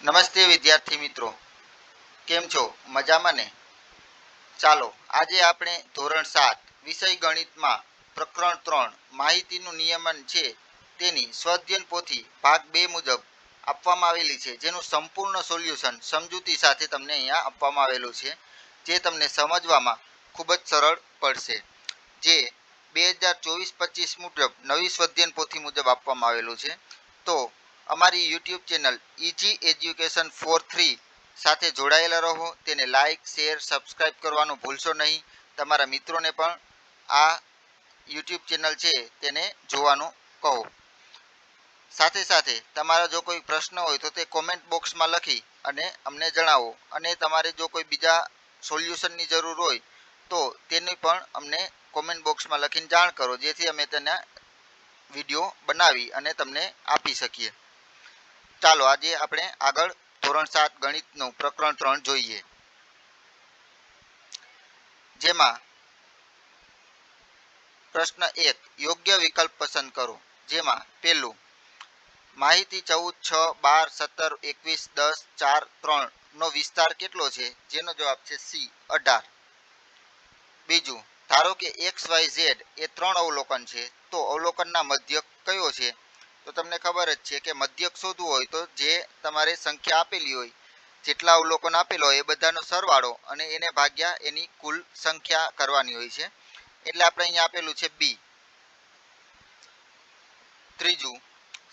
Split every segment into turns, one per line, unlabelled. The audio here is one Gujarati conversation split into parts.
નમસ્તે વિદ્યાર્થી મિત્રો, કેમ છો? મજામાં ને? ચાલો આજે આપણે ધોરણ 7 વિષય ગણિતમાં પ્રકરણ 3 માહિતીનું નિયમન છે તેની સ્વઅધ્યયન પોથી ભાગ 2 મુજબ આપવામાં આવેલી છે, જેનું સંપૂર્ણ સોલ્યુશન સમજૂતી સાથે તમને અહીંયા આપવામાં આવેલું છે, જે તમને સમજવામાં ખૂબ જ સરળ પડશે. જે 2024-25 મુજબ નવી સ્વઅધ્યયન પોથી મુજબ આપવામાં આવેલું છે. તો અમારી YouTube channel easy education four 3 સાથે જોડાયેલા રહો. તેને લાઇક, શેર, સબસ્ક્રાઇબ કરવાનું ભૂલશો નહીં. તમારા મિત્રોને પણ આ યુટ્યુબ ચેનલ છે તેને જોવાનું કહો. સાથે સાથે તમારા જો કોઈ પ્રશ્ન હોય તો તે કોમેન્ટ બોક્સમાં લખી અને અમને જણાવો. અને તમારે જો કોઈ બીજા સોલ્યુશનની જરૂર હોય તો તેની પણ અમને કોમેન્ટ બોક્સમાં લખીને જાણ કરો, જેથી અમે તેના વિડીયો બનાવી અને તમને આપી શકીએ. ચાલો આજે આપણે આગળ ધોરણ 7 ગણિતનું પ્રકરણ 3 જોઈએ, જેમાં પ્રશ્ન 1 યોગ્ય વિકલ્પ પસંદ કરો. જેમાં પહેલું માહિતી 14, 6, 12, 17, 21, 10, 4, 3 નો વિસ્તાર કેટલો છે? જેનો જવાબ છે સી 18. બીજું ધારો કે XYZ એ 3 અવલોકન છે, તો અવલોકનના મધ્યક કયો છે? તો તમને ખબર જ છે કે મધ્યક શોધવું હોય તો જે તમારે સંખ્યા આપેલી હોય, જેટલા અવલોકન આપેલો હોય એ બધાનો સરવાળો અને એને ભાગ્યા એની કુલ સંખ્યા કરવાની હોય છે. એટલે આપણે અહીંયા આપેલું છે બી. ત્રીજું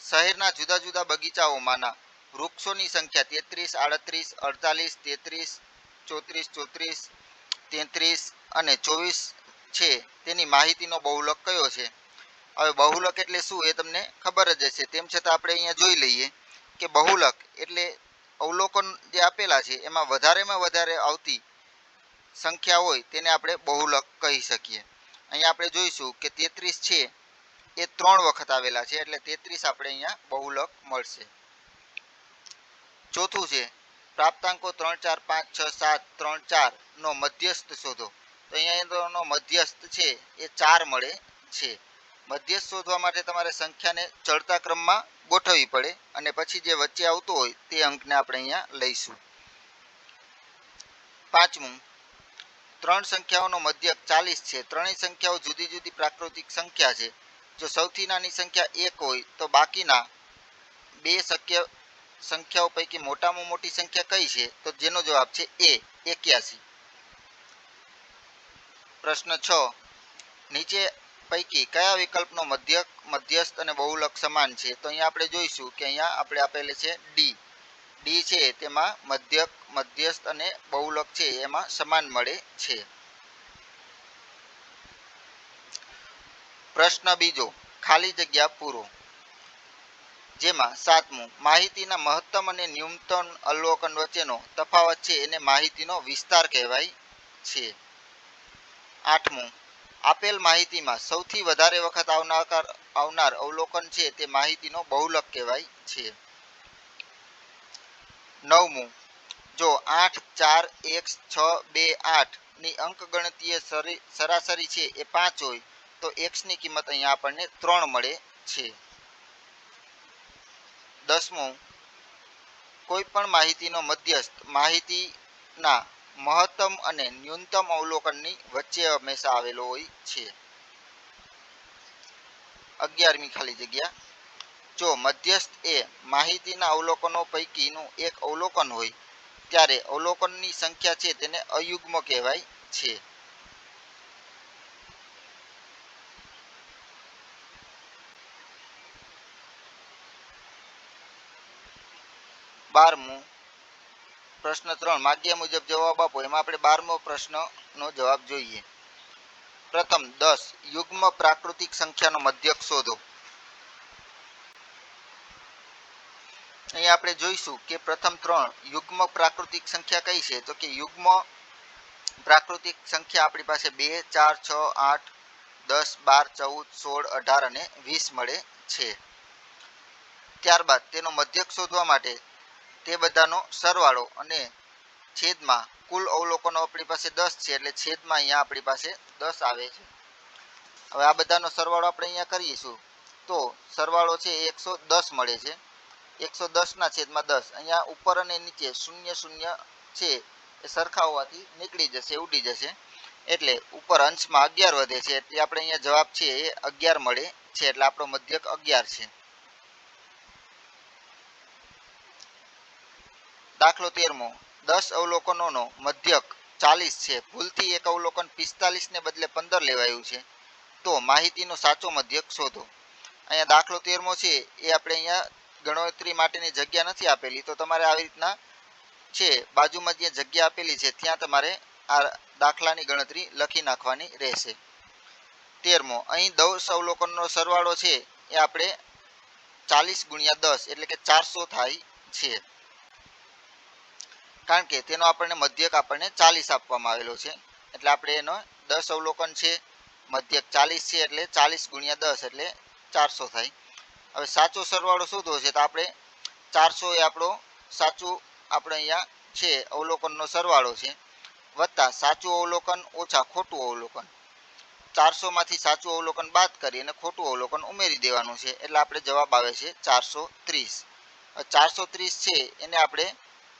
શહેરના જુદા જુદા બગીચાઓમાંના વૃક્ષોની સંખ્યા 33, 38, 48, 33, 34, 33 અને 24 છે, તેની માહિતીનો બહુલક કયો છે? હવે બહુલક એટલે શું એ તમને ખબર જ હશે, તેમ છતાં આપણે અહીંયા જોઈ લઈએ કે બહુલક એટલે અવલોકન જે આપેલા છે એમાં વધારેમાં વધારે આવતી સંખ્યા હોય તેને આપણે બહુલક કહી શકીએ. અહીંયા આપણે જોઈશું કે 33 છે એ 3 વખત આવેલા છે, એટલે 33 આપણે અહીંયા બહુલક મળશે. ચોથું છે પ્રાપ્તાંકો 3, 4, 5, 6, 7, 3, 4 નો મધ્યસ્થ શોધો. તો અહીંયા એનો મધ્યસ્થ છે એ 4 મળે છે. મધ્યસ્થ શોધવા માટે તમારે સંખ્યાને ચડતા ક્રમમાં ગોઠવવી પડે અને પછી જે વચ્ચે આવતો હોય તે અંકને આપણે અહીંયા લઈશું. પાંચમું 3 સંખ્યાઓનો મધ્યક 40 છે. ત્રણેય સંખ્યાઓ જુદી જુદી પ્રાકૃતિક સંખ્યા છે. જો સૌથી નાની સંખ્યા 1 હોય તો બાકીના બે શક્ય સંખ્યાઓ પૈકી મોટામાં મોટી સંખ્યા કઈ છે? તો જેનો જવાબ છે એ 81. પ્રશ્ન 6 નીચે પૈકી કયા વિકલ્પનો મધ્યક, મધ્યસ્થ અને બહુલક સમાન છે? તો અહીંયા આપણે જોઈશું કે અહીંયા આપણે આપેલી છે ડી. ડી છે તેમાં મધ્યક, મધ્યસ્થ અને બહુલક છે એમાં સમાન મળે છે. પ્રશ્ન બીજો ખાલી જગ્યા પૂરો. જેમાં સાતમું માહિતીના મહત્તમ અને ન્યૂનતમ અવલોકન વચ્ચેનો તફાવત છે એને માહિતીનો વિસ્તાર કહેવાય છે. આઠમું આપેલ માહિતીમાં સૌથી વધારે વખત આવનાર અવલોકન છે તે માહિતીનો બહુલક કહેવાય છે. નવમું જો 8, 4, 1, 6, 2, 8 ની અંકગણિતીય સરાસરી છે એ 5 હોય તો x ની કિંમત અહીંયા આપણને 3 મળે છે. 10મું કોઈ પણ માહિતીનો મધ્યસ્થ માહિતીના મહત્તમ અને ન્યૂનતમ અવલોકનની વચ્ચે હંમેશા આવેલો હોય છે. 11મી ખાલી જગ્યા જો મધ્યસ્થ એ માહિતીના અવલોકનો પૈકીનું એક અવલોકન હોય ત્યારે અવલોકનની સંખ્યા છે તેને અયુગ્મ કહેવાય છે. 12મું પ્રશ્ન 3 માગ્યા મુજબ જવાબ આપો. એમાં આપણે 12મો પ્રશ્નનો જવાબ જોઈએ. પ્રથમ 10 યુગ્મ પ્રાકૃતિક સંખ્યાનો મધ્યક શોધો. અહીંયા આપણે જોઈશું કે પ્રથમ 3 યુગ્મ પ્રાકૃતિક સંખ્યા કઈ છે? તો કે યુગ્મ પ્રાકૃતિક સંખ્યા આપણી પાસે 2, 4, 6, 8, 10, 12, 14, 16, 18 અને 20 મળે છે. ત્યારબાદ તેનો મધ્યક શોધવા માટે તે બધાનો સરવાળો અને છેદમાં કુલ અવલોકનો આપણી પાસે 10 છે, એટલે છેદમાં અહીંયા આપણી પાસે 10 આવે છે. હવે આ બધાનો સરવાળો આપણે અહીંયા કરીશું તો સરવાળો છે 110 મળે છે. 110/10 અહીંયા ઉપર અને નીચે 0 છે એ સરખા હોવાથી નીકળી જશે, ઉડી જશે, એટલે ઉપર અંશમાં 11 વધે છે એટલે આપણે અહીંયા જવાબ છે એ 11 મળે છે, એટલે આપણો મધ્યક 11 છે. દાખલો 13મો 10 અવલોકનોનો મધ્યક 40 છે. ભૂલથી એક અવલોકન 45 ને બદલે 15 લેવાયું છે, તો માહિતીનો સાચો મધ્યક શોધો. અહીંયા દાખલો 13મો છે એ આપણે અહીંયા ગણતરી માટેની જગ્યા નથી આપેલી, તો તમારે આવી રીતના છે બાજુમાં જે જગ્યા આપેલી છે ત્યાં તમારે આ દાખલાની ગણતરી લખી નાખવાની રહેશે. 13મો અહીં 10 અવલોકનનો સરવાળો છે એ આપણે 40 × 10 એટલે કે 400 થાય છે, કારણ કે તેનો આપણને મધ્યક આપણને 40 આપવામાં આવેલો છે, એટલે આપણે એનો 10 અવલોકન છે, મધ્યક 40 છે, એટલે 40 × 10 એટલે 400 થાય. હવે સાચો સરવાળો શોધવો છે, તો આપણે 400 એ આપણો સાચું આપણે અહીંયા છે અવલોકનનો સરવાળો છે, વત્તા સાચું અવલોકન ઓછા ખોટું અવલોકન. 400 માંથી સાચું અવલોકન બાદ કરી અને ખોટું અવલોકન ઉમેરી દેવાનું છે, એટલે આપણે જવાબ આવે છે 430. 430 છે એને આપણે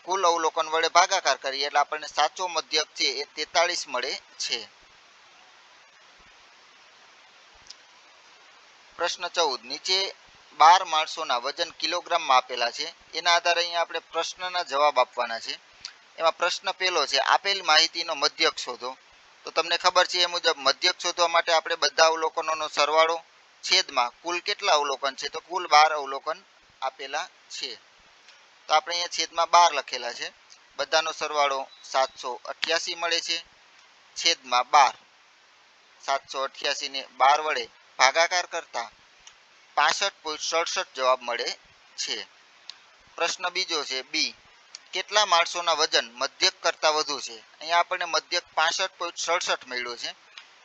કુલ અવલોકન વડે ભાગાકાર કરીએ એટલે આપણને સાચો મધ્યક છે એ 43 મળે છે. પ્રશ્ન 14 નીચે 12 માણસોના વજન કિલોગ્રામમાં આપેલા છે, એના આધારે અહીંયા આપણે પ્રશ્નના જવાબ આપવાના છે. એમાં પ્રશ્ન પહેલો છે આપેલ માહિતીનો મધ્યક શોધો. તો તમને ખબર છે એ મુજબ મધ્યક શોધવા માટે આપણે બધા અવલોકનોનો સરવાળો છેદમાં કુલ કેટલા અવલોકન છે, તો કુલ 12 અવલોકન આપેલા છે, તો આપણે અહીંયા છેદમાં 12 લખેલા છે. બધાનો સરવાળો 788 મળે છે, છેદમાં 12. 788 ને 12 વડે ભાગાકાર કરતા 65.67 જવાબ મળે છે. પ્રશ્ન બીજો છે બી કેટલા માણસોના વજન મધ્યક કરતા વધુ છે. અહીંયા આપણને મધ્યક 65.67 મળ્યો છે,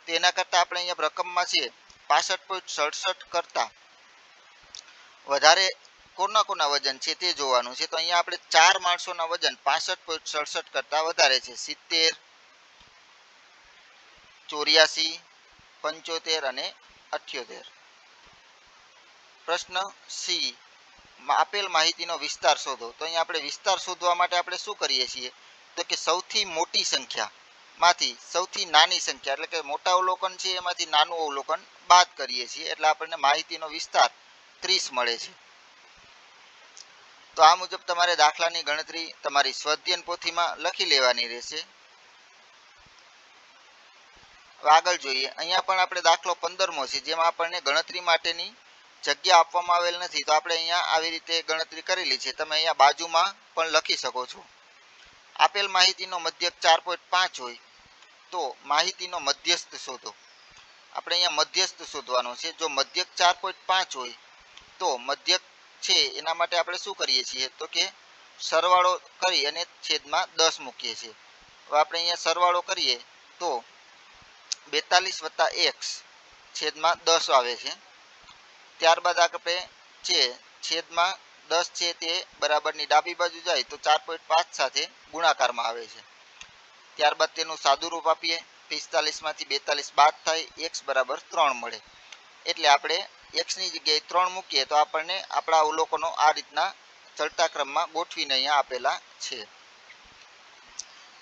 તો એના કરતા આપણે અહીંયા રકમમાં છે 65.67 કરતા વધારે કોના કોના વજન છે તે જોવાનું છે. તો અહીંયા આપણે 4 માણસોના વજન 65.67 કરતા વધારે છે, 70, 84, 75 અને 78. પ્રશ્ન સી આપેલ માહિતીનો વિસ્તાર શોધો. તો અહીંયા આપણે વિસ્તાર શોધવા માટે આપણે શું કરીએ છીએ, તો કે સૌથી મોટી સંખ્યામાંથી સૌથી નાની સંખ્યા એટલે કે મોટા અવલોકન છે એમાંથી નાનું અવલોકન બાદ કરીએ છીએ, એટલે આપણને માહિતીનો વિસ્તાર 30 મળે છે. તો આ મુજબ તમારે દાખલાની ગણતરી તમારી સ્વાધ્યાયન પોથીમાં લખી લેવાની રહેશે. આગળ જોઈએ, અહીંયા પણ આપણે દાખલો 15મો છે જેમાં આપણને ગણતરી માટેની જગ્યા આપવામાં આવેલ નથી, તો આપણે અહીંયા આવી રીતે ગણતરી કરેલી છે. તમે અહીંયા બાજુમાં પણ લખી શકો છો. આપેલ માહિતીનો મધ્યક 4.5 હોય તો માહિતીનો મધ્યસ્થ શોધો. આપણે અહીંયા મધ્યસ્થ શોધવાનો છે. જો મધ્યક 4.5 હોય તો મધ્યક છે એના માટે આપણે શું કરીએ છીએ, તો કે સરવાળો કરી અને છેદમાં 10 મૂકીએ છીએ. હવે આપણે અહીંયા સરવાળો કરીએ તો 42 + x છેદમાં 10 આવે છે. ત્યારબાદ આપણે છે છેદમાં 10 છે તે બરાબરની ડાબી બાજુ જાય તો 4.5 સાથે ગુણાકારમાં આવે છે. ત્યારબાદ તેનું સાદું રૂપ આપીએ, 45 માંથી 42 બાદ થાય, x બરાબર 3 મળે, એટલે આપણે x ની જગ્યાએ 3 મૂકીએ તો આપણને આપણા અવલોકનો આ રીતના ચડતા ક્રમમાં ગોઠવીને અહીંયા આપેલા છે.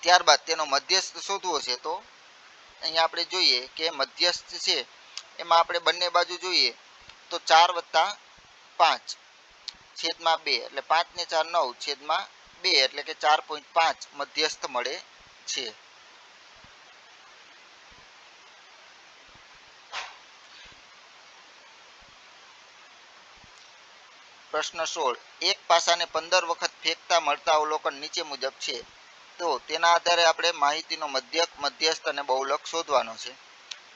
ત્યારબાદ તેનો મધ્યસ્થ શોધવો છે, તો અહીંયા આપણે જોઈએ કે મધ્યસ્થ છે એમાં આપણે બંને બાજુ જોઈએ તો 4 + 5 છેદમાં 2 એટલે 5 ને 4 9 છેદમાં 2 એટલે કે 4.5 મધ્યસ્થ મળે છે. પ્રશ્ન 16 એક પાસાને 15 વખત ફેંકતા મળતા અવલોકન નીચે મુજબ છે, તો તેના આધારે આપણે માહિતીનો મધ્યક, મધ્યસ્થ અને બહુલક શોધવાનો છે.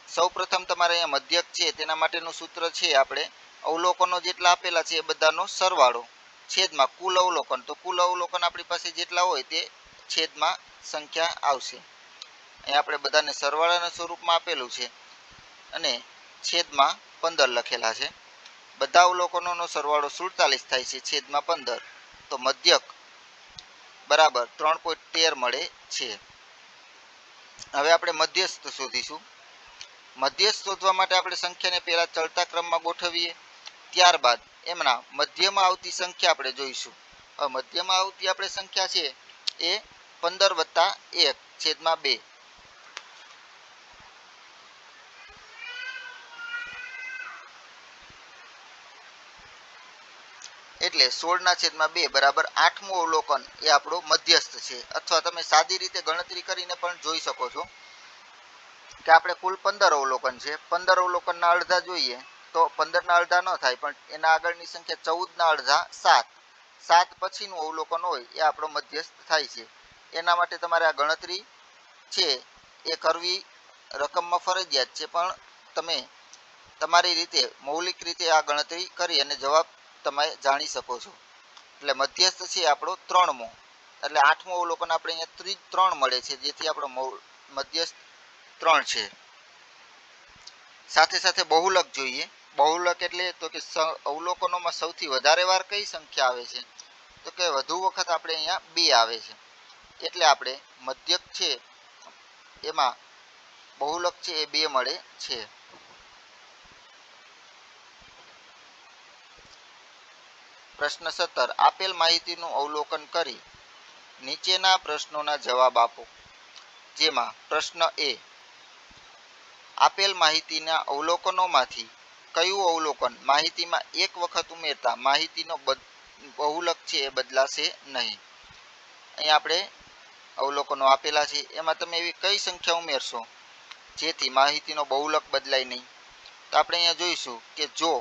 સૌપ્રથમ તમારે અહીંયા મધ્યક છે તેના માટેનું સૂત્ર છે આપણે અવલોકનો જેટલા આપેલા છે એ બધાનો સરવાળો છેદમાં કુલ અવલોકન, તો કુલ અવલોકન આપણી પાસે જેટલા હોય તે છેદમાં સંખ્યા આવશે. અહીંયા આપણે બધાને સરવાળાના સ્વરૂપમાં આપેલું છે અને છેદમાં 15 લખેલા છે. બધા અવલોકનોનો સરવાળો 47 થાય છે છેદમાં 15, તો મધ્યક બરાબર 3.13 મળે છે. હવે આપણે મધ્યસ્થ શોધીશું. મધ્યસ્થ શોધવા માટે આપણે સંખ્યાને પહેલા ચડતા ક્રમમાં ગોઠવીએ, ત્યારબાદ એમના મધ્યમાં આવતી સંખ્યા આપણે જોઈશું. મધ્યમાં આવતી આપણે સંખ્યા છે એ 15 + 1/2. એટલે 16/2 બરાબર 8મું અવલોકન એ આપણો મધ્યસ્થ છે. અથવા તમે સાદી રીતે ગણતરી કરીને પણ જોઈ શકો છો કે આપણે કુલ 15 અવલોકન છે. 15 અવલોકનના અડધા જોઈએ તો 15ના અડધા ન થાય, પણ એના આગળની સંખ્યા 14ના અડધા 7. 7 પછીનું અવલોકન હોય એ આપણો મધ્યસ્થ થાય છે. એના માટે તમારે આ ગણતરી છે એ કરવી રકમમાં ફરજિયાત છે, પણ તમે તમારી રીતે મૌલિક રીતે આ ગણતરી કરી અને જવાબ તમે જાણી શકો છો. એટલે મધ્યસ્થ છે આપણો 3મો, એટલે 8મું અવલોકન આપણે અહીંયા 3 મળે છે, જેથી આપણો મધ્યસ્થ 3 છે. સાથે સાથે બહુલક જોઈએ. બહુલક એટલે તો કે અવલોકનોમાં સૌથી વધારે વાર કઈ સંખ્યા આવે છે, તો કે વધુ વખત આપણે અહીંયા 2 આવે છે. એટલે આપણે મધ્યક છે એમાં બહુલક છે એ 2 મળે છે. પ્રશ્ન 17. આપેલ માહિતીનું અવલોકન કરી નીચેના પ્રશ્નોના જવાબ આપો. જેમાં પ્રશ્ન એ, આપેલ માહિતીના અવલોકનોમાંથી કયું અવલોકન માહિતીમાં એક વખત ઉમેરતા માહિતીનો બહુલક છે એ બદલાશે નહીં. અહીં આપણે અવલોકનો આપેલા છે, એમાં તમે એવી કઈ સંખ્યા ઉમેરશો જેથી માહિતીનો બહુલક બદલાય નહીં. તો આપણે અહીંયા જોઈશું કે જો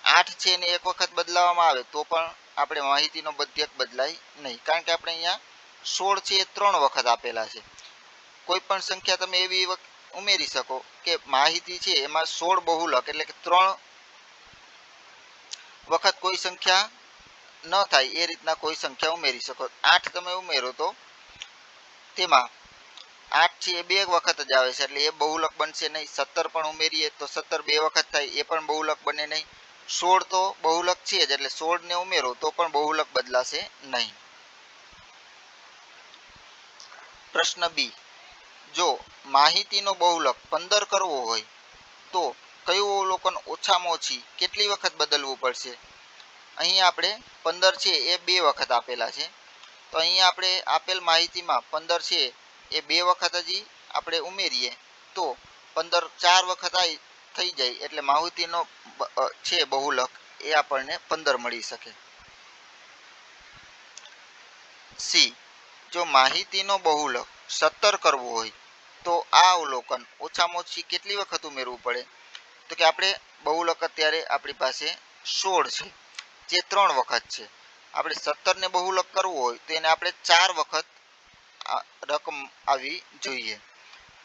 8 છે એને એક વખત બદલાવવામાં આવે તો પણ આપણે માહિતીનો મધ્યક બદલાય નહીં, કારણ કે આપણે અહીંયા 16 છે એ 3 વખત આપેલા છે. કોઈ પણ સંખ્યા તમે એવી ઉમેરી શકો કે માહિતી છે એમાં 16 બહુલક એટલે કે 3 વખત કોઈ સંખ્યા ન થાય એ રીતના કોઈ સંખ્યા ઉમેરી શકો. 8 તમે ઉમેરો તો તેમાં 8 છે એ 2 વખત જ આવે છે, એટલે એ બહુલક બનશે નહીં. 17 પણ ઉમેરીએ તો 17 2 વખત થાય, એ પણ બહુલક બને નહીં. 16 તો બહુલક છે જ, એટલે 16 ને ઉમેરો તો પણ બહુલક બદલાશે નહીં. પ્રશ્ન બી, જો માહિતીનો બહુલક 15 કરવો હોય તો કયું અવલોકન ઓછામાં ઓછી કેટલી વખત બદલવું પડશે. અહીં આપણે 15 છે એ 2 વખત આપેલા છે, તો અહીં આપણે આપેલ માહિતીમાં 15 છે એ 2 વખત હજી આપણે ઉમેરીએ તો 15 4 વખત થઈ જાય, એટલે માહિતીનો છે બહુલક એ આપણને 15 મળી શકે. સી, જો માહિતીનો બહુલક 17 કરવો હોય તો આ અવલોકન ઓછામાં ઓછી કેટલી વખત ઉમેરવું પડે. તો કે આપણે બહુલક અત્યારે આપણી પાસે 16 છે જે 3 વખત છે. આપણે 17 ને બહુલક કરવું હોય તો એને આપણે 4 વખત રકમ આવી જોઈએ.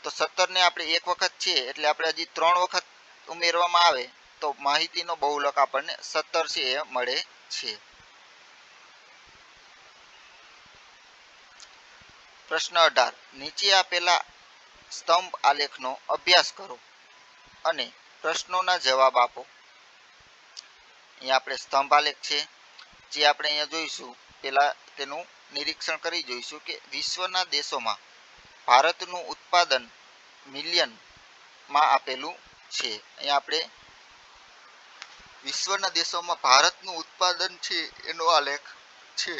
તો 17 ને આપણે 1 વખત છે એટલે આપણે હજી 3 વખત ઉમેરવામાં આવે તો માહિતીનો બહુલક આપણને 17 છે એ મળે છે. પ્રશ્ન 18. નીચે આપેલા સ્તંભ આલેખનો અભ્યાસ કરો અને પ્રશ્નોના જવાબ આપો. અહીંયા આપણે સ્તંભ આલેખ છે જે આપણે અહીંયા જોઈશું. પહેલા તેનું નિરીક્ષણ કરી જોઈશું કે વિશ્વના દેશોમાં ભારતનું ઉત્પાદન મિલિયનમાં આપેલું છે. અહીંયા આપણે વિશ્વના દેશોમાં ભારતનું ઉત્પાદન છે એનો આલેખ છે.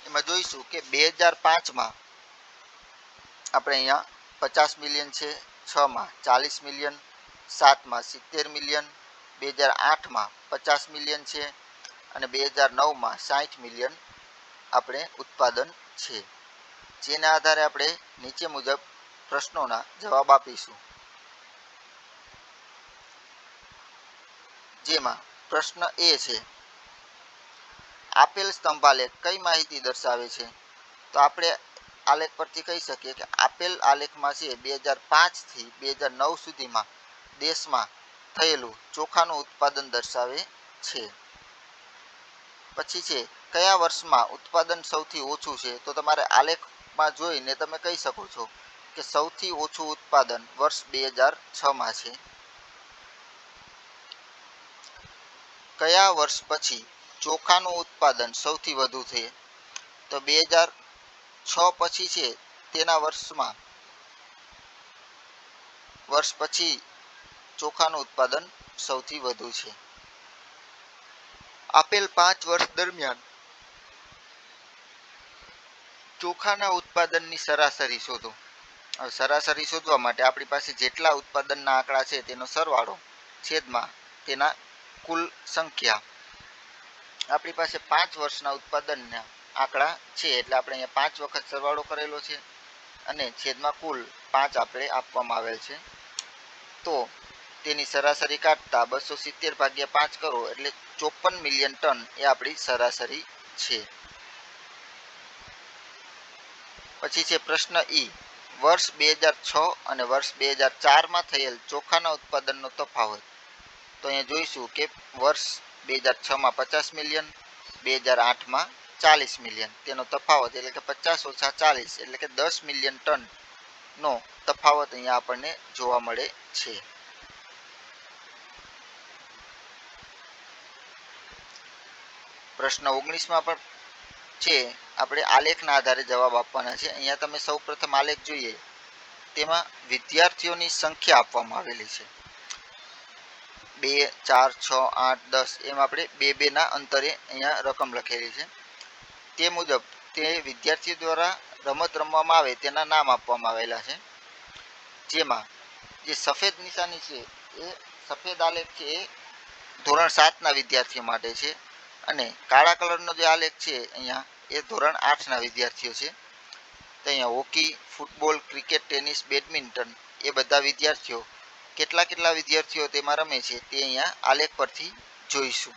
એમાં જોઈશું કે 2005માં આપણે અહીંયા 50 મિલિયન છે, 6માં 40 મિલિયન, 7માં 70 મિલિયન, 2008માં 50 મિલિયન છે અને 2009માં 60 મિલિયન આપણે ઉત્પાદન છે. જેના આધારે આપણે નીચે મુજબ પ્રશ્નોના જવાબ આપીશું. જેમાં પ્રશ્ન એ છે, આપેલ સ્તંભાલેખ કઈ માહિતી દર્શાવે છે. તો આપણે આલેખ પરથી કહી શકીએ કે આપેલ આલેખમાં છે 2005 થી 2009 સુધીમાં દેશમાં થયેલું ચોખાનું ઉત્પાદન દર્શાવે છે. પછી છે કયા વર્ષમાં ઉત્પાદન સૌથી ઓછું છે. તો તમારે આલેખમાં જોઈને તમે કહી શકો છો કે સૌથી ઓછું ઉત્પાદન વર્ષ 2006માં છે. કયા વર્ષ પછી ચોખાનું ઉત્પાદન સૌથી વધુ છે. તો 2006 પછી છે તેના વર્ષ પછી ચોખાનું ઉત્પાદન સૌથી વધુ છે. આપેલ 5 વર્ષ દરમિયાન ચોખાના ઉત્પાદનની સરાસરી શોધો. હવે સરાસરી શોધવા માટે આપણી પાસે જેટલા ઉત્પાદનના આંકડા છે તેનો સરવાળો છેદમાં તેના કુલ સંખ્યા. આપણી પાસે 5 વર્ષના ઉત્પાદનના આંકડા છે એટલે આપણે અહીંયા 5 વખત સરવાળો કરેલો છે અને છેદમાં કુલ 5 આપણે આપવામાં આવેલ છે. તો તેની સરાસરી કાઢતા 270 ભાગ્યા 5 કરો એટલે 54 મિલિયન ટન એ આપણી સરાસરી છે. પછી છે પ્રશ્ન ઈ. વર્ષ 2006 અને વર્ષ 2004માં થયેલ ચોખાના ઉત્પાદનનો તફાવત. તો અહીંયા જોઈશું કે વર્ષ 2006માં 50 મિલિયન, 2008માં 40 મિલિયન. તેનો તફાવત એટલે કે 50 ઓછા 40 એટલે કે 10 મિલિયન ટનનો તફાવત અહીંયા આપણને જોવા મળે છે. પ્રશ્ન 19માં પણ છે આપણે આલેખના આધારે જવાબ આપવાના છે. અહીંયા તમે સૌપ્રથમ આલેખ જોઈએ તેમાં વિદ્યાર્થીઓની સંખ્યા આપવામાં આવેલી છે 2, 4, 6, 8, 10 એમ આપણે બે ના અંતરે અહીંયા રકમ લખેલી છે. તે મુજબ તે વિદ્યાર્થીઓ દ્વારા રમત રમવામાં આવે તેના નામ આપવામાં આવેલા છે. જેમાં જે સફેદ નિશાની છે એ સફેદ આલેખ છે એ ધોરણ 7ના વિદ્યાર્થીઓ માટે છે અને કાળા કલરનો જે આલેખ છે અહીંયા એ ધોરણ 8ના વિદ્યાર્થીઓ છે. તો અહીંયા hockey, football, cricket, tennis, badminton એ બધા વિદ્યાર્થીઓ કેટલા વિદ્યાર્થીઓ તેમાં રમે છે તે અહીંયા આલેખ પરથી જોઈશું.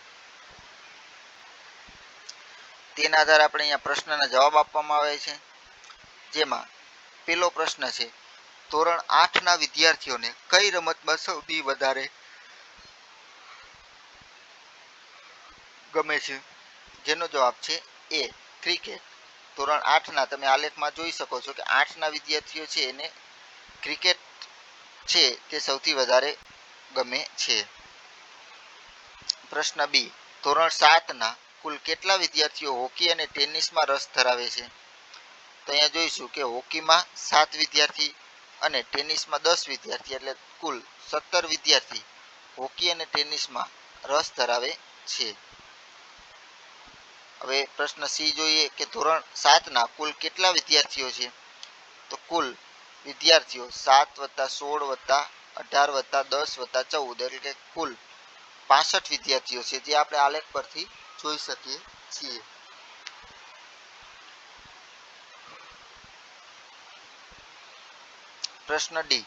તેના આધારે આપણે અહીંયા પ્રશ્નના જવાબ આપવામાં આવે છે. જેમાં પહેલો પ્રશ્ન છે ધોરણ 8ના વિદ્યાર્થીઓને કઈ રમતમાં સૌથી વધારે ગમે છે? જેનો જવાબ છે એ ક્રિકેટ. ધોરણ 8ના તમે આલેખમાં જોઈ શકો છો કે 8ના વિદ્યાર્થીઓ છે એને ક્રિકેટ છે તે સૌથી વધારે ગમે છે. પ્રશ્ન બી. ધોરણ 7ના કુલ કેટલા વિદ્યાર્થીઓ હોકી અને ટેનિસમાં રસ ધરાવે છે? તો અહીંયા જોઈશું કે હોકીમાં 7 વિદ્યાર્થી અને ટેનિસમાં 10 વિદ્યાર્થી એટલે કુલ 17 વિદ્યાર્થી હોકી અને ટેનિસમાં રસ ધરાવે છે. હવે પ્રશ્ન સી જોઈએ કે ધોરણ 7ના કુલ કેટલા વિદ્યાર્થીઓ છે? તો કુલ વિદ્યાર્થીઓ 7 + 16 + 18 + 10 + 14 એટલે કે કુલ 65 વિદ્યાર્થીઓ છે જે આપણે આલેખ પરથી જોઈ શકીએ છીએ. પ્રશ્ન ડી.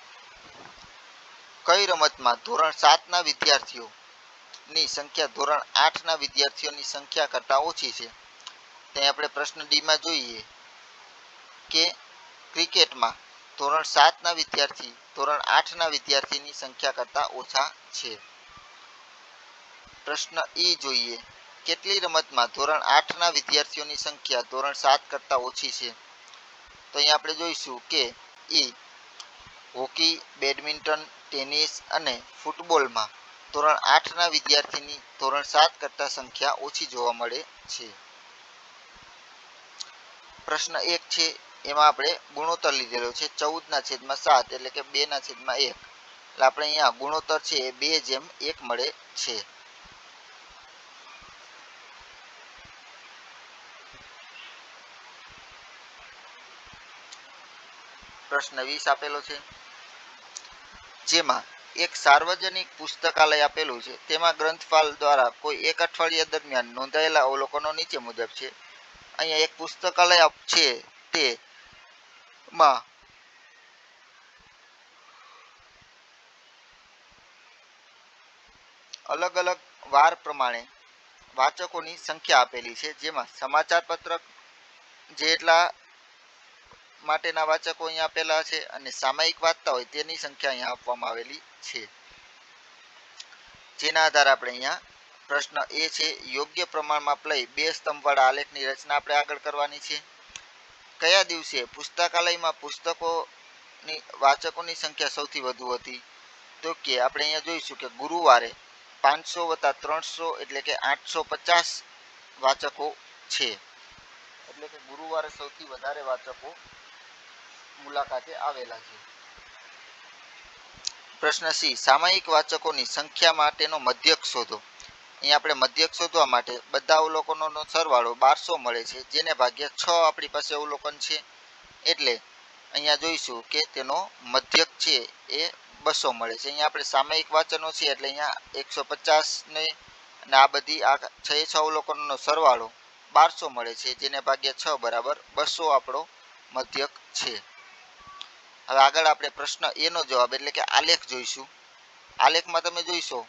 કઈ રમતમાં ધોરણ 7ના વિદ્યાર્થીઓની સંખ્યા ધોરણ 8ના વિદ્યાર્થીઓની સંખ્યા કરતાં ઓછી છે? ત્યાં આપણે પ્રશ્ન ડીમાં જોઈએ કે ક્રિકેટમાં ધોરણ 7ના વિદ્યાર્થી ધોરણ 8ના વિદ્યાર્થીની સંખ્યા કરતાં ઓછા છે. પ્રશ્ન ઈ જોઈએ કેટલી રમતમાં ધોરણ 8ના વિદ્યાર્થીઓની સંખ્યા ધોરણ 7 કરતાં ઓછી છે? તો અહીંયા આપણે જોઈશું કે ઈ હોકી, બેડમિન્ટન, ટેનિસ અને ફૂટબોલમાં ધોરણ 8ના વિદ્યાર્થીની ધોરણ 7 કરતાં સંખ્યા ઓછી જોવા મળે છે. પ્રશ્ન 1 છે એમાં આપણે ગુણોત્તર લીધેલો છે 14/7 એટલે કે 2/1 એટલે આપણે અહીંયા ગુણોત્તર છે એ 2:1 મળે છે. પ્રશ્ન 20 આપેલો છે જેમાં એક સાર્વજનિક પુસ્તકાલય આપેલું છે તેમાં ગ્રંથપાલ દ્વારા કોઈ એક અઠવાડિયા દરમિયાન નોંધાયેલા અવલોકનો નીચે મુજબ છે. અહીંયા એક પુસ્તકાલય છે તેમાં અલગ અલગ વાર પ્રમાણે વાચકોની સંખ્યા આપેલી છે. જેમાં સમાચાર પત્રક જેટલા માટેના વાચકો અહીંયા આપેલા છે અને સામાયિક વાંચતા હોય તેની સંખ્યા અહીંયા આપવામાં આવેલી છે. જેના આધારે આપણે અહીંયા પ્રશ્ન એ છે યોગ્ય પ્રમાણમાં લઈ 2 સ્તંભવાળા આલેખની રચના આપણે આગળ કરવાની છે. કયા દિવસે પુસ્તકાલયમાં પુસ્તકોની વાચકોની સંખ્યા સૌથી વધુ હતી? તો કે આપણે અહીંયા જોઈશું કે ગુરુવારે 500 + 300 એટલે કે 850 વાચકો છે. એટલે કે ગુરુવારે સૌથી વધારે વાચકો મુલાકાતે આવેલા છે. પ્રશ્ન સી. સામાયિક વાચકોની સંખ્યા માટેનો મધ્યક શોધો. અહીંયા આપણે મધ્યક શોધવા માટે બધા અવલોકનોનો સરવાળો 1200 મળે છે, જેને ભાગ્યા 6 આપણી પાસે અવલોકન છે, એટલે અહીંયા જોઈશું કે તેનો મધ્યક છે એ 200 મળે છે. અહીંયા આપણે સામયિક વાંચનો છે એટલે અહીંયા 150 ને અને આ બધી આ 6 અવલોકનોનો સરવાળો 1200 મળે છે, જેને ભાગ્યા 6 બરાબર 200 આપણો મધ્યક છે. હવે આગળ આપણે પ્રશ્ન એનો જવાબ એટલે કે આલેખ જોઈશું. આલેખમાં તમે જોઈશો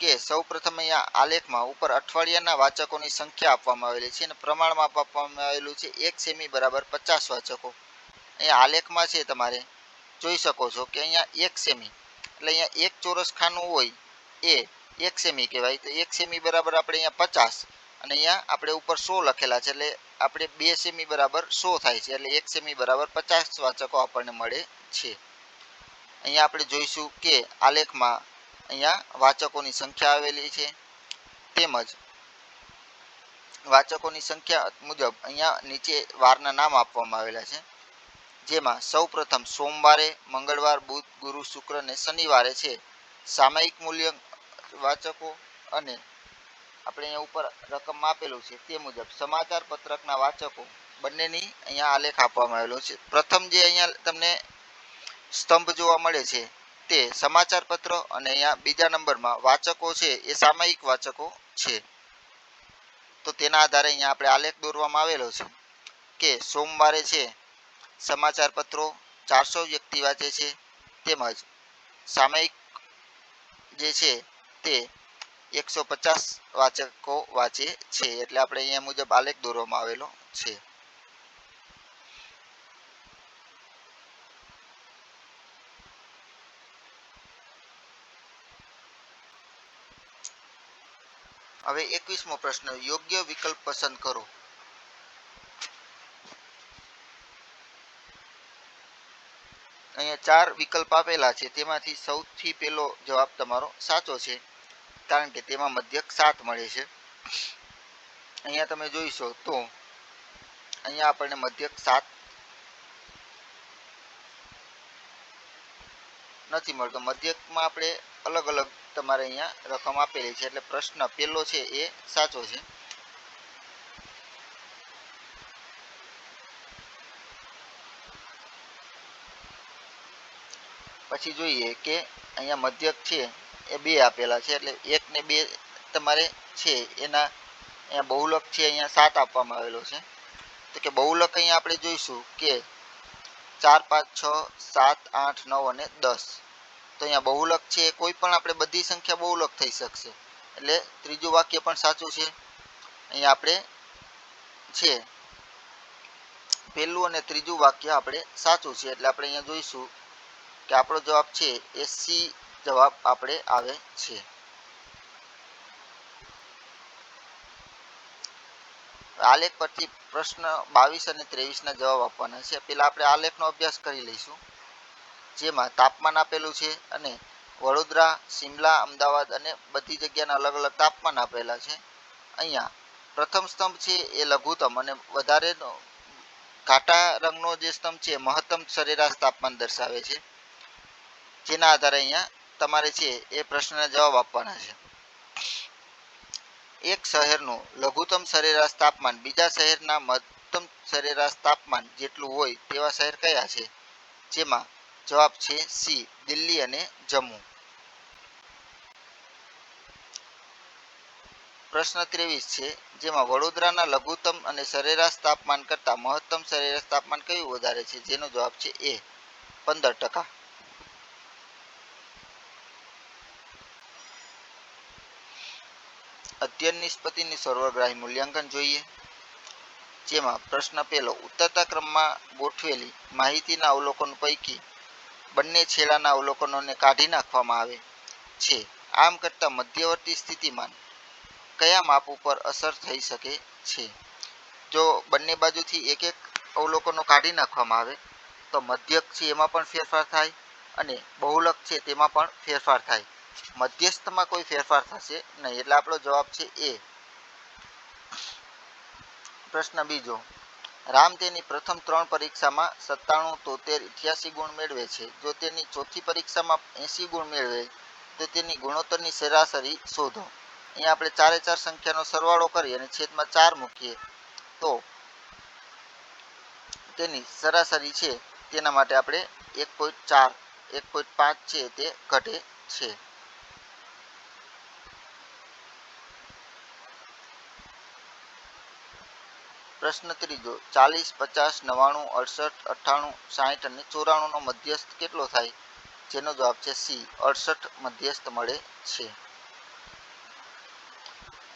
કે સૌપ્રથમ અહીંયા આલેખમાં ઉપર અઠવાડિયાના વાચકોની સંખ્યા આપવામાં આવેલી છે અને પ્રમાણમાં આપવામાં આવેલું છે 1 સેમી બરાબર 50 વાચકો. અહીંયા આલેખમાં છે તમારે જોઈ શકો છો કે અહીંયા 1 સેમી એટલે અહીંયા એક ચોરસ ખાનું હોય એ 1 સેમી કહેવાય. તો 1 સેમી બરાબર આપણે અહીંયા 50 અને અહીંયા આપણે ઉપર 100 લખેલા છે એટલે આપણે 2 સેમી બરાબર 100 થાય છે, એટલે 1 સેમી બરાબર 50 વાચકો આપણને મળે છે. અહીંયા આપણે જોઈશું કે આલેખમાં અહીંયા વાચકોની સંખ્યા આવેલી છે, તેમજ વાચકોની સંખ્યા મુજબ અહીંયા નીચે વારના નામ આપવામાં આવેલા છે, જેમાં સૌપ્રથમ સોમવારે, મંગળવાર, બુધ, ગુરુ, શુક્ર અને શનિવારે છે સામયિક મૂલ્ય વાચકો અને આપણે અહીંયા ઉપર રકમ આપેલું છે તે મુજબ સમાચાર પત્રકના વાચકો બંનેની અહીંયા આલેખ આપવામાં આવેલો છે. પ્રથમ જે અહીંયા તમને સ્તંભ જોવા મળે છે તે સમાચાર પત્ર અને અહીંયા બીજા નંબરમાં વાચકો છે એ સામયિક વાચકો છે. તો તેના આધારે અહીંયા આપણે આલેખ દોરવામાં આવેલો છે કે સોમવારે છે સમાચાર પત્રો 400 વ્યક્તિ વાંચે છે, તેમજ સામયિક જે છે તે 150 વાચકો વાંચે છે, એટલે આપણે અહીંયા મુજબ આલેખ દોરવામાં આવેલો છે. હવે 21મો પ્રશ્ન, યોગ્ય વિકલ્પ પસંદ કરો. અહીંયા 4 વિકલ્પ આપેલા છે, તેમાંથી સૌથી પહેલો જવાબ તમારો સાચો છે, કારણ કે તેમાં મધ્યક 7 મળે છે. અહીંયા તમે જોઈશો તો અહીંયા આપણને મધ્યક 7 નથી મળતો. મધ્યકમાં આપણે અલગ અલગ તમારે અહીંયા રકમ આપેલી છે, એટલે પ્રશ્ન પહેલો છે એ સાચો છે. પછી જોઈએ કે અહીંયા મધ્યક છે એ 2 આપેલા છે, એટલે 1 ને 2 તમારે છે એના અહીંયા બહુલક છે અહીંયા 7 આપવામાં આવેલો છે. તો કે બહુલક અહીંયા આપણે જોઈશું કે 4, 5, 6, 7, 8, 9 અને 10. તો અહીંયા બહુલક છે કોઈ પણ આપણે બધી સંખ્યા બહુલક થઈ શકશે, એટલે ત્રીજું વાક્ય પણ સાચું છે. અહીંયા આપણે છે પહેલું અને ત્રીજું વાક્ય આપણે સાચું છે, એટલે આપણે અહીંયા જોઈશું કે આપણો જવાબ છે એ સી જવાબ આપણે આવે છે. આલેખ પરથી પ્રશ્ન 22 અને 23ના જવાબ આપવાના છે. પહેલા આપણે આલેખનો અભ્યાસ કરી લઈશું, જેમાં તાપમાન આપેલું છે અને વડોદરા, શિમલા, અમદાવાદ અને બધી જગ્યાના અલગ અલગ તાપમાન આપેલા છે. અહીંયા પ્રથમ સ્તંભ છે એ લઘુત્તમ અને વધારેનો ઘાટા રંગનો જે સ્તંભ છે મહત્તમ સરેરાશ તાપમાન દર્શાવે છે, જેના આધારે અહીંયા તમારે છે એ પ્રશ્નના જવાબ આપવાના છે. એક શહેરનું લઘુત્તમ સરેરાશ તાપમાન બીજા શહેરના મહત્તમ સરેરાશ તાપમાન જેટલું હોય તેવા શહેર કયા છે? જેમાં જવાબ છે સી, દિલ્હી અને જમ્મુ. પ્રશ્ન 23 છે, જેમાં વડોદરાના લઘુત્તમ અને સરેરાશ તાપમાન કરતાં મહત્તમ સરેરાશ તાપમાન કયું વધારે છે? જેનો જવાબ છે એ 15%. અધ્યયન નિષ્પત્તિની સર્વગ્રાહી મૂલ્યાંકન જોઈએ, જેમાં પ્રશ્ન પહેલો, ઉતરતા ક્રમમાં ગોઠવેલી માહિતીના અવલોકનો પૈકી બંને છેડાના અવલોકનોને કાઢી નાખવામાં આવે છે. આમ કરતાં મધ્યવર્તી સ્થિતિમાન કયા માપ ઉપર અસર થઈ શકે છે? જો બંને બાજુથી એક એક અવલોકનો કાઢી નાખવામાં આવે તો મધ્યક છે એમાં પણ ફેરફાર થાય અને બહુલક છે તેમાં પણ ફેરફાર થાય. મધ્યસ્થમાં કોઈ ફેરફાર થશે નહીં, એટલે આપણો જવાબ છે એ. પ્રશ્ન બીજો, રામ તેની પ્રથમ 3 પરીક્ષામાં 97, 73, 88 ગુણ મેળવે છે. જો તેની ચોથી પરીક્ષામાં 80 ગુણ મેળવે તો તેની ગુણોત્તરની સરાસરી શોધો. અહીંયા આપણે ચારે ચાર સંખ્યાનો સરવાળો કરી અને છેદમાં 4 મૂકીએ તો તેની સરાસરી છે તેના માટે આપણે 1.4 1.5 છે તે ઘટે છે. પ્રશ્ન ત્રીજો 40, 50, 99, 68, 98, 60 અને 94 નો મધ્યસ્થ કેટલો થાય? જેનો જવાબ છે સી, 68 મધ્યસ્થ મળે છે.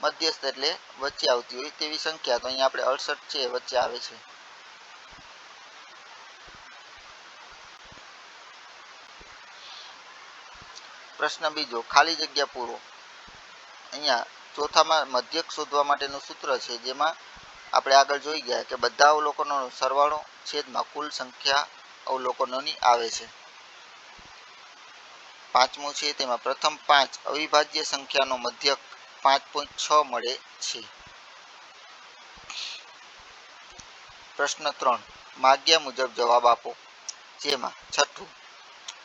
મધ્યસ્થ એટલે વચ્ચે આવતી હોય તેવી સંખ્યા, તો અહીંયા આપણે 68 છે વચ્ચે આવે છે. પ્રશ્ન બીજો ખાલી જગ્યા પૂરો. અહીંયા ચોથામાં મધ્યક શોધવા માટેનું સૂત્ર છે, જેમાં આપણે આગળ જોઈ ગયા કે બધા અવલોકનોનો સરવાળો છેદમાં કુલ સંખ્યા અવલોકનોની આવે છે. પાંચમું છે તેમાં પ્રથમ 5 અવિભાજ્ય સંખ્યાનો મધ્યક 5.6 મળે છે. પ્રશ્ન 3 માગ્યા મુજબ જવાબ આપો. જેમાં છઠ્ઠું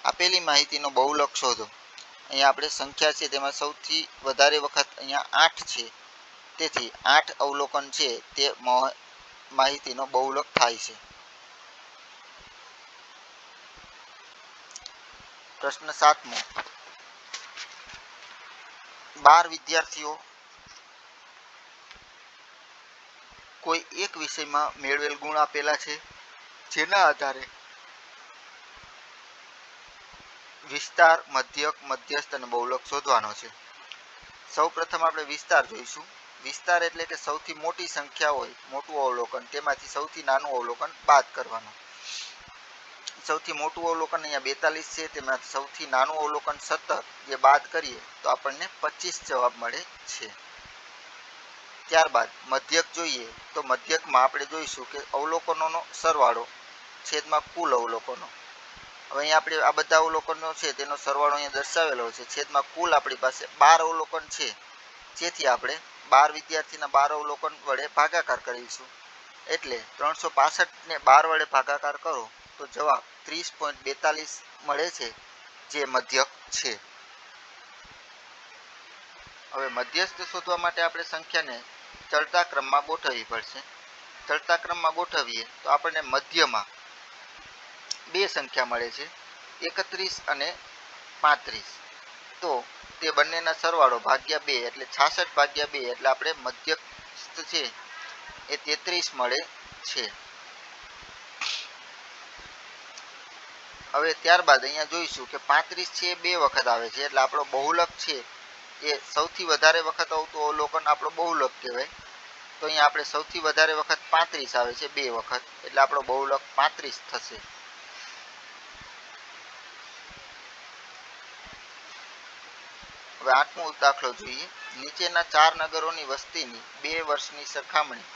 આપેલી માહિતીનો બહુલક શોધો. અહીંયા આપણે સંખ્યા છે તેમાં સૌથી વધારે વખત અહીંયા 8 છે, તેથી 8 અવલોકન છે તે માહિતીનો બહુલક થાય છે. પ્રશ્ન 7મો 12 વિદ્યાર્થીઓ કોઈ એક વિષયમાં મેળવેલ ગુણ આપેલા છે, જેના આધારે વિસ્તાર, મધ્યક, મધ્યસ્થ અને બહુલક શોધવાનો છે. સૌ પ્રથમ આપણે વિસ્તાર જોઈશું. વિસ્તાર એટલે કે સૌથી મોટી સંખ્યા હોય, મોટું અવલોકન, તેમાંથી સૌથી નાનું અવલોકન બાદ કરવાનું. સૌથી મોટું અવલોકન અહીંયા 42 છે, તેમાંથી સૌથી નાનું અવલોકન 17, જે બાદ કરીએ તો આપણને 25 જવાબ મળે છે. ત્યારબાદ મધ્યક જોઈએ તો મધ્યકમાં આપણે જોઈશું કે અવલોકનોનો સરવાળો છેદમાં કુલ અવલોકનો. હવે અહીંયા આપણે આ બધા અવલોકનો છે તેનો સરવાળો અહીંયા દર્શાવેલો છે. છેદમાં કુલ આપણી પાસે 12 અવલોકન છે, જેથી આપણે 12 વિદ્યાર્થીના 12 અવલોકન વડે ભાગાકાર કરીશું. એટલે 365 ને 12 વડે ભાગાકાર કરો તો જવાબ 30.42 મળે છે, જે મધ્યક છે. હવે મધ્યસ્થ શોધવા માટે આપણે સંખ્યાને ચડતા ક્રમમાં ગોઠવવી પડશે. ચડતા ક્રમમાં ગોઠવીએ તો આપણને મધ્યમાં બે સંખ્યા મળે છે, 31 અને 35. તો તે બંનેના સરવાળો ભાગ્યા 2 એટલે 66 ભાગ્યા 2 એટલે આપણે મધ્યસ્થ છે એ 33 મળે છે. હવે ત્યારબાદ અહીંયા જોઈશું કે 35 છે એ 2 વખત આવે છે, એટલે આપણો બહુલક છે એ સૌથી વધારે વખત આવતું અવલોકન આપણો બહુલક કહેવાય. તો અહીંયા આપણે સૌથી વધારે વખત 35 આવે છે 2 વખત, એટલે આપણો બહુલક 35 થશે. હવે 8મો દાખલો જોઈએ. નીચેના 4 નગરોની વસ્તીની 2 વર્ષની સરખામણી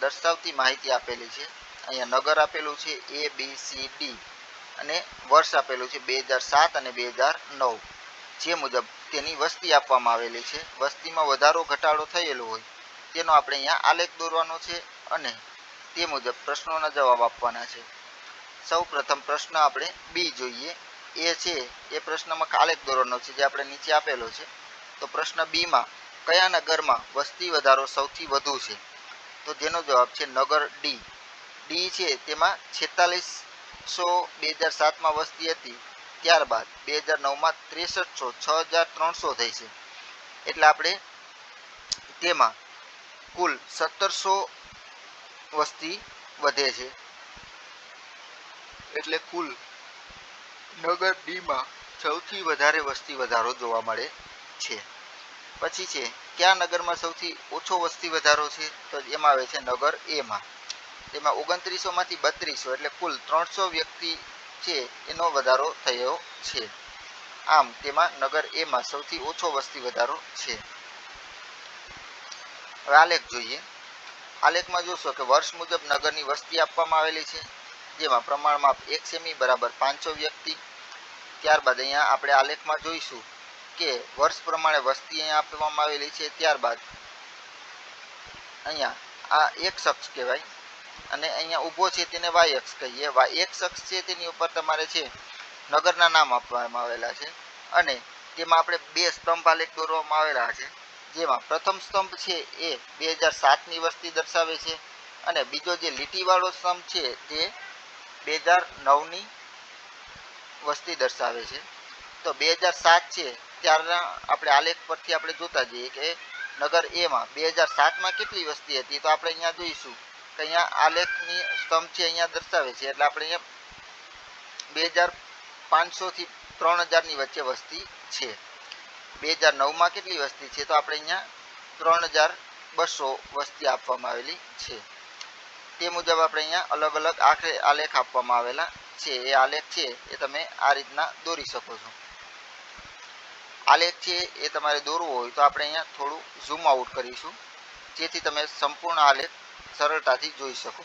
દર્શાવતી માહિતી આપેલી છે. અહીંયા નગર આપેલું છે A, B, C, D અને વર્ષ આપેલું છે 2007 અને 2009. જે મુજબ તેની વસ્તી આપવામાં આવેલી છે. વસ્તીમાં વધારો ઘટાડો થયેલો હોય તેનો આપણે અહીંયા આલેખ દોરવાનો છે અને તે મુજબ પ્રશ્નોના જવાબ આપવાના છે. સૌ પ્રથમ પ્રશ્ન આપણે બી જોઈએ. એ છે એ પ્રશ્નમાં આલેખ દોરવાનો છે, જે આપણે નીચે આપેલો છે. તો પ્રશ્ન બી માં કયા નગરમાં વસ્તી વધારો સૌથી વધુ છે? તો જેનો જવાબ છે નગર ડી. ડી છે તેમાં 4600 2007માં વસ્તી હતી, ત્યારબાદ 2009માં 6300 થઈ છે, એટલે આપણે તેમાં કુલ 1700 વસ્તી વધે છે, એટલે કુલ નગર ડી માં સૌથી વધારે વસ્તી વધારો જોવા મળે છે. પછી છે કયા નગરમાં સૌથી ઓછો વસ્તી વધારો છે? તો એમાં આવે છે નગર એ માં. તેમાં 2900 માંથી 3200 એટલે કુલ 300 વ્યક્તિ છે એનો વધારો થયો છે. આમ તેમાં નગર એ માં સૌથી ઓછો વસ્તી વધારો છે. હવે આલેખ જોઈએ. આલેખમાં જોશો કે વર્ષ મુજબ નગરની વસ્તી આપવામાં આવેલી છે, જેમાં પ્રમાણ માપ 1 સેમી બરાબર 500 વ્યક્તિ. ત્યારબાદ અહીંયા આપણે આલેખમાં જોઈશું કે વર્ષ પ્રમાણે વસ્તી અહીંયા આપવામાં આવેલી છે. ત્યારબાદ અહીંયા આ એક અક્ષ કહેવાય અને અહીંયા ઊભો છે તેને વાય અક્ષ કહીએ. એક્સ અક્ષ છે તેની ઉપર તમારે છે નગરના નામ આપવામાં આવેલા છે અને તેમાં આપણે બે સ્તંભ આલેખ દોરવામાં આવેલા છે, જેમાં પ્રથમ સ્તંભ છે એ 2007ની વસ્તી દર્શાવે છે અને બીજો જે લીટીવાળો સ્તંભ છે તે 2009ની વસ્તી દર્શાવે છે. તો 2007 છે ત્યારના આપણે આલેખ પરથી આપણે જોતા જઈએ કે નગર એમાં 2007માં કેટલી વસ્તી હતી. તો આપણે અહીંયા જોઈશું કે અહીંયા આલેખની સ્તંભ છે અહીંયા દર્શાવે છે, એટલે આપણે અહીંયા 2500 થી 3000ની વચ્ચે વસ્તી છે. 2009માં કેટલી વસ્તી છે તો આપણે અહીંયા 3200 વસ્તી આપવામાં આવેલી છે. તે મુજબ આપણે અહીંયા અલગ અલગ આલેખ આપવામાં આવેલા છે. એ આલેખ છે એ તમે આ રીતના દોરી શકો છો. આલેખ છે એ તમારે દોરવો હોય તો આપણે અહીંયા થોડું ઝૂમ આઉટ કરીશું, જેથી તમે સંપૂર્ણ આલેખ સરળતાથી જોઈ શકો.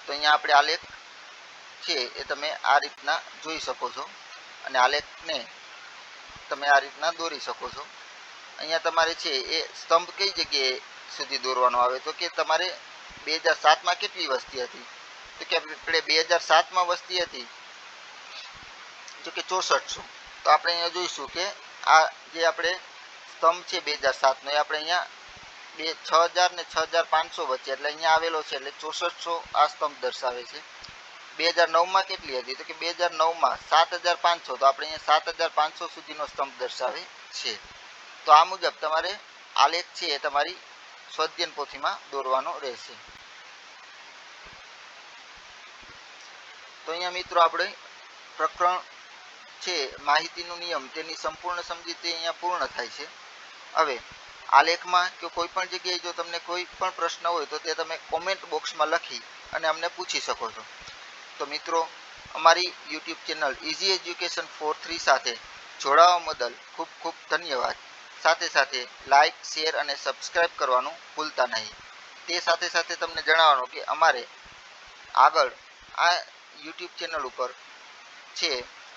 તો અહીંયા આપણે આલેખ છે એ તમે આ રીતના જોઈ શકો છો અને આલેખને તમે આ રીતના દોરી શકો છો. અહીંયા તમારે છે એ સ્તંભ કઈ જગ્યાએ સુધી દોરવાનો આવે તો કે તમારે 2007માં કેટલી વસ્તી હતી તો કે આપણે 2007માં વસ્તી હતી તો કે 6400. તો આપણે અહીંયા જોઈશું કે આ જે આપણે સ્તંભ છે 2007નો એ આપણે અહીંયા 6000 ને 6500 વચ્ચે એટલે અહીંયા આવેલો છે, એટલે 6400 આ સ્તંભ દર્શાવે છે. 2009માં કેટલી હતી તો કે 2009માં 7500, તો આપણે અહીંયા 7500 સુધીનો સ્તંભ દર્શાવે છે. તો આ મુજબ તમારે આલેખ છે એ તમારી સ્વાધ્યાયન પોથીમાં દોરવાનો રહેશે. તો અહીંયા મિત્રો આપણે પ્રકરણ છે માહિતીનો નિયમ તેની સંપૂર્ણ સમજૂતી અહીંયા પૂર્ણ થાય છે. હવે આલેખમાં કે કોઈ પણ જગ્યાએ જો તમને કોઈ પણ પ્રશ્ન હોય તો તે તમે કોમેન્ટ બોક્સમાં લખી અને અમને પૂછી શકો છો. તો મિત્રો અમારી યુટ્યુબ ચેનલ ઇઝી એજ્યુકેશન 43 સાથે જોડાવા બદલ ખૂબ ખૂબ ધન્યવાદ. સાથે સાથે લાઇક, શેર અને સબસ્ક્રાઈબ કરવાનું ભૂલતા નહીં. તે સાથે સાથે તમને જણાવવાનું કે અમારે આગળ આ યુટ્યુબ ચેનલ ઉપર છે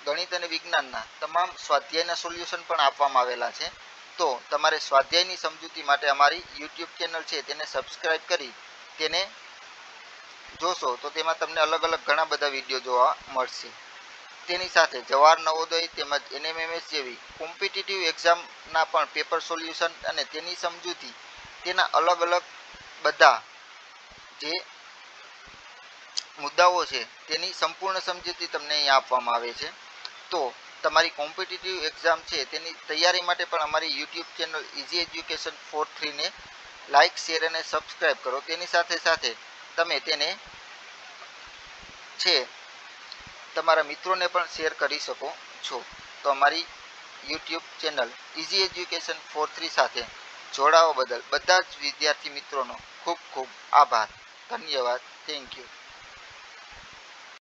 ગણિત અને વિજ્ઞાનના તમામ સ્વાધ્યાયના સોલ્યુશન પણ આપવામાં આવેલા છે. તો તમારે સ્વાધ્યાયની સમજૂતી માટે અમારી યુટ્યુબ ચેનલ છે તેને સબસ્ક્રાઈબ કરી તેને જોશો તો તેમાં તમને અલગ અલગ ઘણા બધા વિડીયો જોવા મળશે. તેની સાથે જવાહર નવોદય તેમજ NMMS જેવી કોમ્પિટિટિવ એક્ઝામના પણ પેપર સોલ્યુશન અને તેની સમજૂતી, તેના અલગ અલગ બધા જે મુદ્દાઓ છે તેની સંપૂર્ણ સમજૂતી તમને અહીંયા આપવામાં આવે છે. તો તમારી કોમ્પિટિટિવ એક્ઝામ છે તેની તૈયારી માટે પણ અમારી યુટ્યુબ ચેનલ ઇઝી એજ્યુકેશન 43 ને લાઇક, શેર અને સબસ્ક્રાઈબ કરો. તેની સાથે સાથે તમે તેને છે તમારા મિત્રોને પણ શેર કરી શકો છો. તો અમારી યુટ્યુબ ચેનલ ઇઝી એજ્યુકેશન 43 સાથે જોડાવા બદલ બધા જ વિદ્યાર્થી મિત્રોનો ખૂબ ખૂબ આભાર. ધન્યવાદ. Thank you.